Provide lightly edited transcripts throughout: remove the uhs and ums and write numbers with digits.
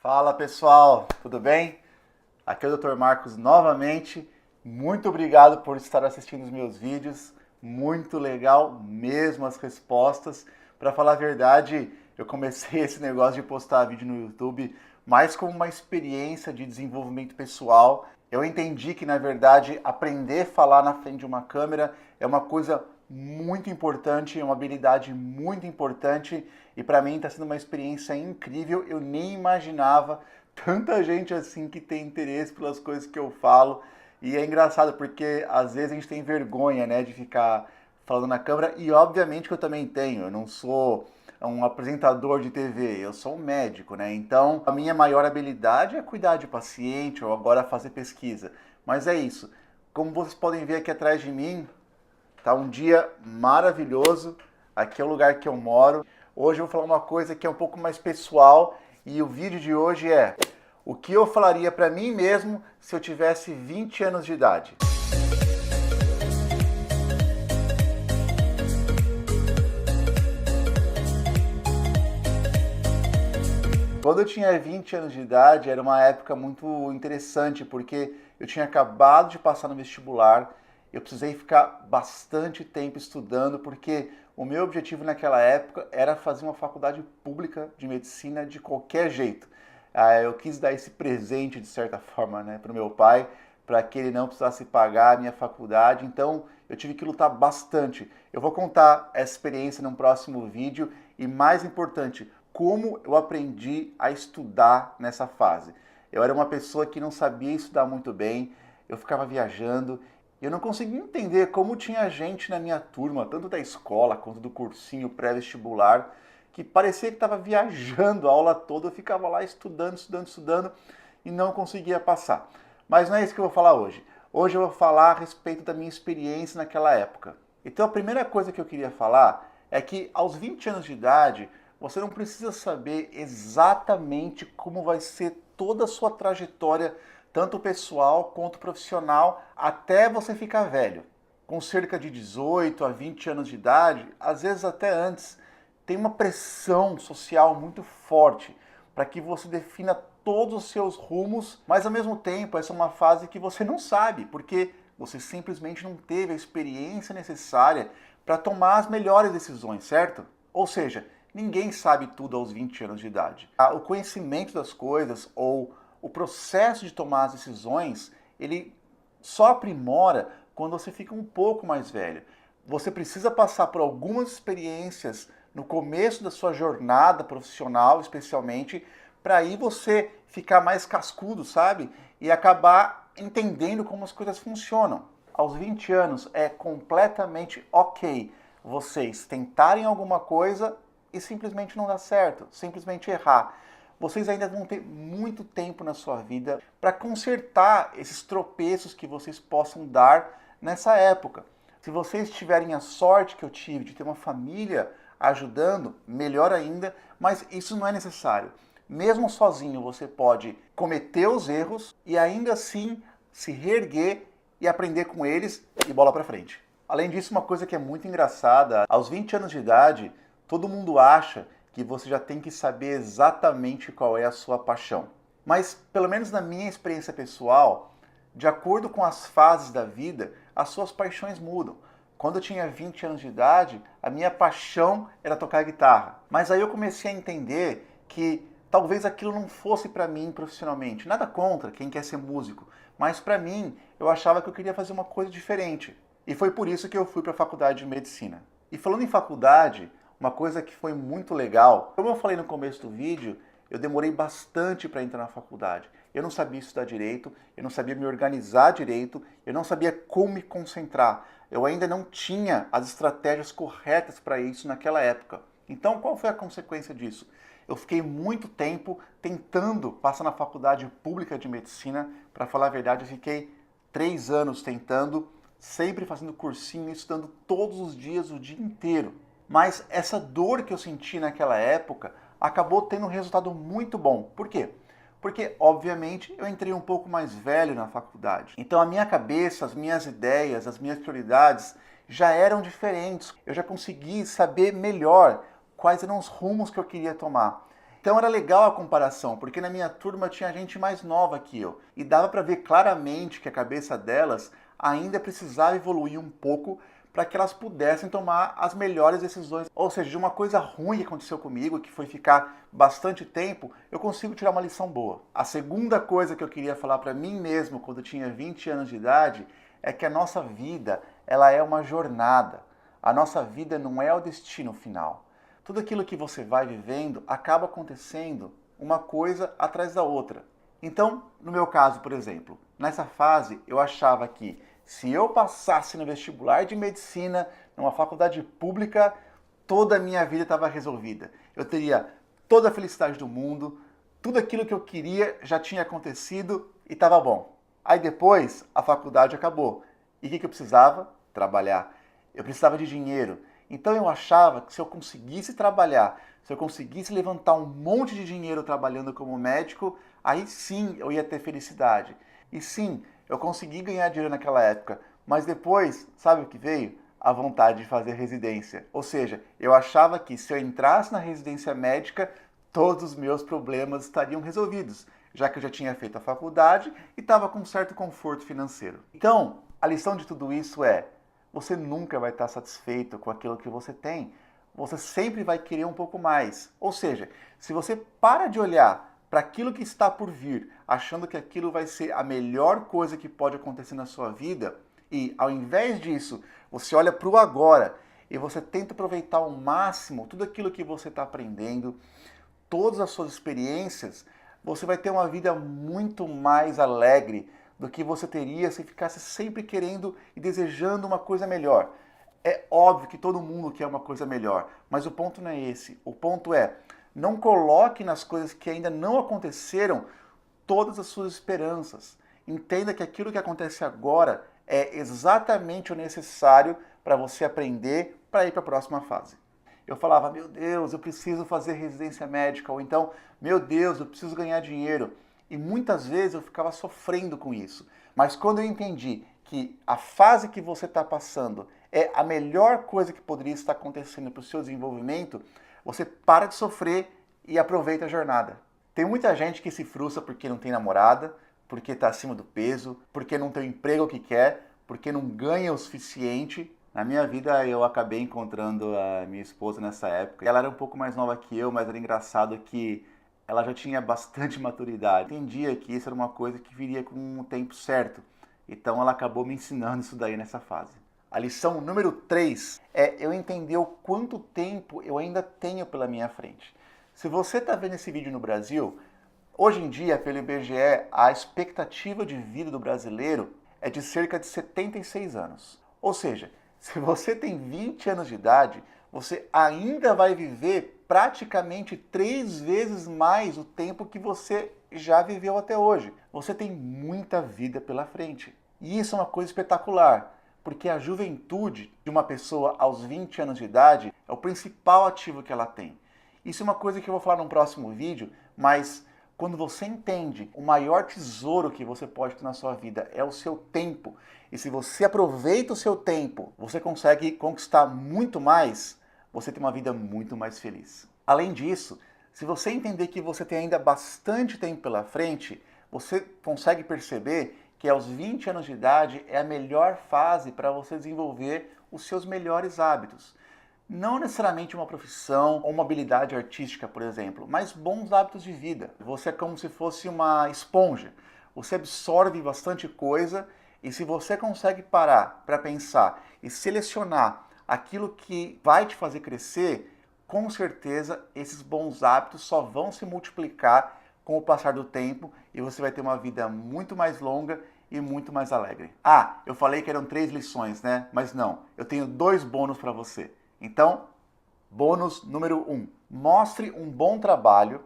Fala pessoal, tudo bem? Aqui é o Dr. Marcos novamente. Muito obrigado por estar assistindo os meus vídeos. Muito legal mesmo as respostas. Para falar a verdade, eu comecei esse negócio de postar vídeo no YouTube mais como uma experiência de desenvolvimento pessoal. Eu entendi que, na verdade, aprender a falar na frente de uma câmera é uma coisa muito importante, é uma habilidade muito importante e para mim está sendo uma experiência incrível. Eu nem imaginava tanta gente assim que tem interesse pelas coisas que eu falo. E é engraçado porque às vezes a gente tem vergonha, né, de ficar falando na câmera e obviamente que eu também tenho. Eu não sou um apresentador de TV, eu sou um médico, né? Então a minha maior habilidade é cuidar de paciente ou agora fazer pesquisa. Mas é isso. Como vocês podem ver aqui atrás de mim, tá um dia maravilhoso. Aqui é o lugar que eu moro. Hoje eu vou falar uma coisa que é um pouco mais pessoal e o vídeo de hoje é o que eu falaria para mim mesmo se eu tivesse 20 anos de idade. Quando eu tinha 20 anos de idade, era uma época muito interessante, porque eu tinha acabado de passar no vestibular, eu precisei ficar bastante tempo estudando, porque o meu objetivo naquela época era fazer uma faculdade pública de medicina de qualquer jeito. Eu quis dar esse presente, de certa forma, né, para o meu pai, para que ele não precisasse pagar a minha faculdade, então eu tive que lutar bastante. Eu vou contar essa experiência num próximo vídeo e, mais importante, como eu aprendi a estudar nessa fase. Eu era uma pessoa que não sabia estudar muito bem, eu ficava viajando, e eu não conseguia entender como tinha gente na minha turma, tanto da escola quanto do cursinho pré-vestibular, que parecia que estava viajando a aula toda, eu ficava lá estudando e não conseguia passar. Mas não é isso que eu vou falar hoje. Hoje eu vou falar a respeito da minha experiência naquela época. Então a primeira coisa que eu queria falar é que aos 20 anos de idade, você não precisa saber exatamente como vai ser toda a sua trajetória, tanto pessoal quanto profissional, até você ficar velho. Com cerca de 18 a 20 anos de idade, às vezes até antes, tem uma pressão social muito forte para que você defina todos os seus rumos, mas ao mesmo tempo essa é uma fase que você não sabe, porque você simplesmente não teve a experiência necessária para tomar as melhores decisões, certo? Ou seja, ninguém sabe tudo aos 20 anos de idade. O conhecimento das coisas ou o processo de tomar as decisões, ele só aprimora quando você fica um pouco mais velho. Você precisa passar por algumas experiências no começo da sua jornada profissional, especialmente, para aí você ficar mais cascudo, sabe? E acabar entendendo como as coisas funcionam. Aos 20 anos é completamente ok vocês tentarem alguma coisa e simplesmente não dá certo, simplesmente errar. Vocês ainda vão ter muito tempo na sua vida para consertar esses tropeços que vocês possam dar nessa época. Se vocês tiverem a sorte que eu tive de ter uma família ajudando, melhor ainda, mas isso não é necessário. Mesmo sozinho você pode cometer os erros e ainda assim se reerguer e aprender com eles e bola para frente. Além disso, uma coisa que é muito engraçada, aos 20 anos de idade, todo mundo acha que você já tem que saber exatamente qual é a sua paixão. Mas, pelo menos na minha experiência pessoal, de acordo com as fases da vida, as suas paixões mudam. Quando eu tinha 20 anos de idade, a minha paixão era tocar guitarra. Mas aí eu comecei a entender que talvez aquilo não fosse para mim profissionalmente. Nada contra quem quer ser músico, mas para mim eu achava que eu queria fazer uma coisa diferente. E foi por isso que eu fui para a faculdade de medicina. E falando em faculdade, uma coisa que foi muito legal, como eu falei no começo do vídeo, eu demorei bastante para entrar na faculdade. Eu não sabia estudar direito, eu não sabia me organizar direito, eu não sabia como me concentrar. Eu ainda não tinha as estratégias corretas para isso naquela época. Então, qual foi a consequência disso? Eu fiquei muito tempo tentando passar na faculdade pública de medicina. Para falar a verdade, eu fiquei 3 anos tentando, sempre fazendo cursinho, estudando todos os dias, o dia inteiro. Mas essa dor que eu senti naquela época acabou tendo um resultado muito bom. Por quê? Porque, obviamente, eu entrei um pouco mais velho na faculdade. Então a minha cabeça, as minhas ideias, as minhas prioridades já eram diferentes. Eu já consegui saber melhor quais eram os rumos que eu queria tomar. Então era legal a comparação, porque na minha turma tinha gente mais nova que eu. E dava para ver claramente que a cabeça delas ainda precisava evoluir um pouco para que elas pudessem tomar as melhores decisões. Ou seja, de uma coisa ruim que aconteceu comigo, que foi ficar bastante tempo, eu consigo tirar uma lição boa. A segunda coisa que eu queria falar para mim mesmo quando eu tinha 20 anos de idade é que a nossa vida, ela é uma jornada. A nossa vida não é o destino final. Tudo aquilo que você vai vivendo acaba acontecendo uma coisa atrás da outra. Então, no meu caso, por exemplo, nessa fase eu achava que se eu passasse no vestibular de medicina, numa faculdade pública, toda a minha vida estava resolvida. Eu teria toda a felicidade do mundo, tudo aquilo que eu queria já tinha acontecido e estava bom. Aí depois a faculdade acabou. E o que eu precisava? Trabalhar. Eu precisava de dinheiro. Então eu achava que se eu conseguisse trabalhar, se eu conseguisse levantar um monte de dinheiro trabalhando como médico, aí sim eu ia ter felicidade. E sim, eu consegui ganhar dinheiro naquela época, mas depois, sabe o que veio? A vontade de fazer residência. Ou seja, eu achava que se eu entrasse na residência médica, todos os meus problemas estariam resolvidos, já que eu já tinha feito a faculdade e estava com um certo conforto financeiro. Então, a lição de tudo isso é: você nunca vai estar satisfeito com aquilo que você tem. Você sempre vai querer um pouco mais. Ou seja, se você para de olhar para aquilo que está por vir, achando que aquilo vai ser a melhor coisa que pode acontecer na sua vida, e ao invés disso, você olha para o agora e você tenta aproveitar ao máximo tudo aquilo que você está aprendendo, todas as suas experiências, você vai ter uma vida muito mais alegre do que você teria se ficasse sempre querendo e desejando uma coisa melhor. É óbvio que todo mundo quer uma coisa melhor, mas o ponto não é esse. O ponto é: não coloque nas coisas que ainda não aconteceram todas as suas esperanças. Entenda que aquilo que acontece agora é exatamente o necessário para você aprender para ir para a próxima fase. Eu falava: meu Deus, eu preciso fazer residência médica, ou então, meu Deus, eu preciso ganhar dinheiro. E muitas vezes eu ficava sofrendo com isso. Mas quando eu entendi que a fase que você está passando é a melhor coisa que poderia estar acontecendo para o seu desenvolvimento, você para de sofrer e aproveita a jornada. Tem muita gente que se frustra porque não tem namorada, porque está acima do peso, porque não tem o emprego que quer, porque não ganha o suficiente. Na minha vida eu acabei encontrando a minha esposa nessa época. Ela era um pouco mais nova que eu, mas era engraçado que ela já tinha bastante maturidade. Entendia que isso era uma coisa que viria com o tempo certo. Então ela acabou me ensinando isso daí nessa fase. A lição número 3 é eu entender o quanto tempo eu ainda tenho pela minha frente. Se você está vendo esse vídeo no Brasil, hoje em dia, pelo IBGE, a expectativa de vida do brasileiro é de cerca de 76 anos. Ou seja, se você tem 20 anos de idade, você ainda vai viver praticamente 3 vezes mais o tempo que você já viveu até hoje. Você tem muita vida pela frente. E isso é uma coisa espetacular, porque a juventude de uma pessoa aos 20 anos de idade é o principal ativo que ela tem. Isso é uma coisa que eu vou falar num próximo vídeo, mas quando você entende o maior tesouro que você pode ter na sua vida é o seu tempo, e se você aproveita o seu tempo, você consegue conquistar muito mais, você tem uma vida muito mais feliz. Além disso, se você entender que você tem ainda bastante tempo pela frente, você consegue perceber que aos 20 anos de idade é a melhor fase para você desenvolver os seus melhores hábitos. Não necessariamente uma profissão ou uma habilidade artística, por exemplo, mas bons hábitos de vida. Você é como se fosse uma esponja. Você absorve bastante coisa e se você consegue parar para pensar e selecionar aquilo que vai te fazer crescer, com certeza esses bons hábitos só vão se multiplicar com o passar do tempo e você vai ter uma vida muito mais longa e muito mais alegre. Ah, eu falei que eram 3 lições, né? Mas não, eu tenho 2 bônus para você. Então, bônus número 1. Mostre um bom trabalho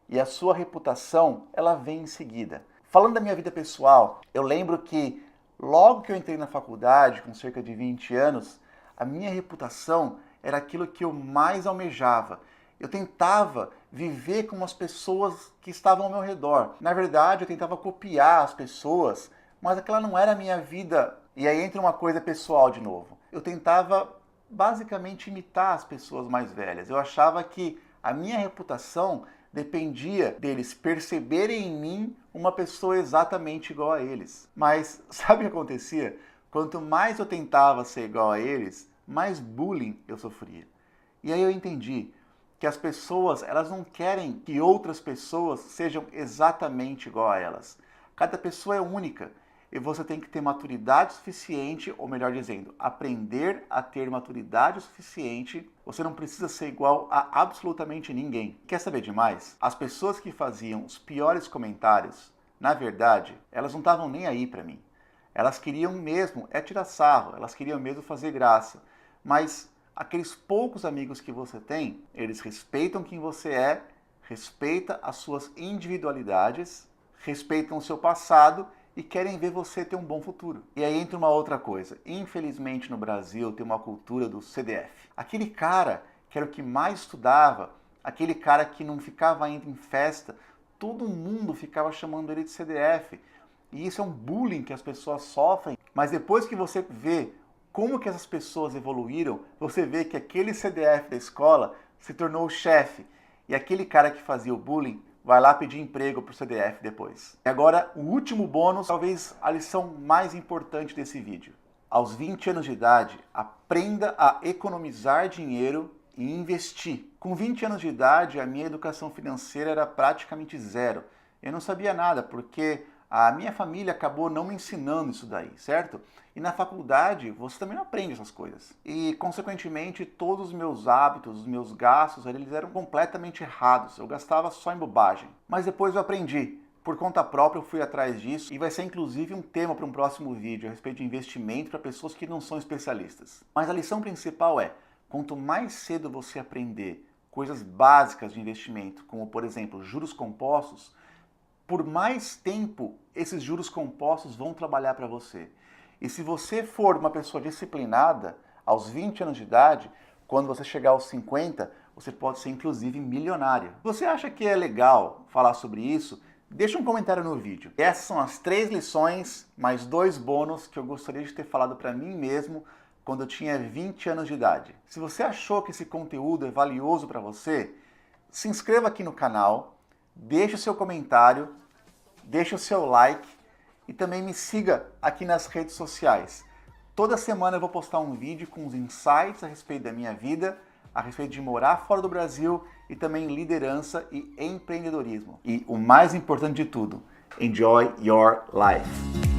e a sua reputação, ela vem em seguida. Falando da minha vida pessoal, eu lembro que logo que eu entrei na faculdade, com cerca de 20 anos, a minha reputação era aquilo que eu mais almejava. Eu tentava viver como as pessoas que estavam ao meu redor. Na verdade, eu tentava copiar as pessoas, mas aquela não era a minha vida. E aí entra uma coisa pessoal de novo. Eu tentava basicamente imitar as pessoas mais velhas. Eu achava que a minha reputação dependia deles perceberem em mim uma pessoa exatamente igual a eles. Mas sabe o que acontecia? Quanto mais eu tentava ser igual a eles, mais bullying eu sofria. E aí eu entendi que as pessoas, elas não querem que outras pessoas sejam exatamente igual a elas. Cada pessoa é única e você tem que ter maturidade suficiente, ou melhor dizendo, aprender a ter maturidade suficiente. Você não precisa ser igual a absolutamente ninguém. Quer saber demais? As pessoas que faziam os piores comentários, na verdade, elas não estavam nem aí para mim. Elas queriam mesmo tirar sarro, elas queriam mesmo fazer graça. Mas aqueles poucos amigos que você tem, eles respeitam quem você é, respeitam as suas individualidades, respeitam o seu passado e querem ver você ter um bom futuro. E aí entra uma outra coisa. Infelizmente no Brasil tem uma cultura do CDF. Aquele cara que era o que mais estudava, aquele cara que não ficava indo em festa, todo mundo ficava chamando ele de CDF. E isso é um bullying que as pessoas sofrem. Mas depois que você vê como que essas pessoas evoluíram, você vê que aquele CDF da escola se tornou o chefe. E aquele cara que fazia o bullying vai lá pedir emprego para o CDF depois. E agora, o último bônus, talvez a lição mais importante desse vídeo. Aos 20 anos de idade, aprenda a economizar dinheiro e investir. Com 20 anos de idade, a minha educação financeira era praticamente zero. Eu não sabia nada, porque a minha família acabou não me ensinando isso daí, certo? E na faculdade você também não aprende essas coisas. E, consequentemente, todos os meus hábitos, os meus gastos, eles eram completamente errados. Eu gastava só em bobagem. Mas depois eu aprendi. Por conta própria eu fui atrás disso e vai ser inclusive um tema para um próximo vídeo a respeito de investimento para pessoas que não são especialistas. Mas a lição principal é, quanto mais cedo você aprender coisas básicas de investimento, como por exemplo juros compostos, por mais tempo esses juros compostos vão trabalhar para você. E se você for uma pessoa disciplinada, aos 20 anos de idade, quando você chegar aos 50, você pode ser inclusive milionário. Se você acha que é legal falar sobre isso, deixa um comentário no vídeo. Essas são as 3 lições, mais 2 bônus que eu gostaria de ter falado para mim mesmo quando eu tinha 20 anos de idade. Se você achou que esse conteúdo é valioso para você, se inscreva aqui no canal, deixe o seu comentário, deixe o seu like e também me siga aqui nas redes sociais. Toda semana eu vou postar um vídeo com os insights a respeito da minha vida, a respeito de morar fora do Brasil e também liderança e empreendedorismo. E o mais importante de tudo, enjoy your life.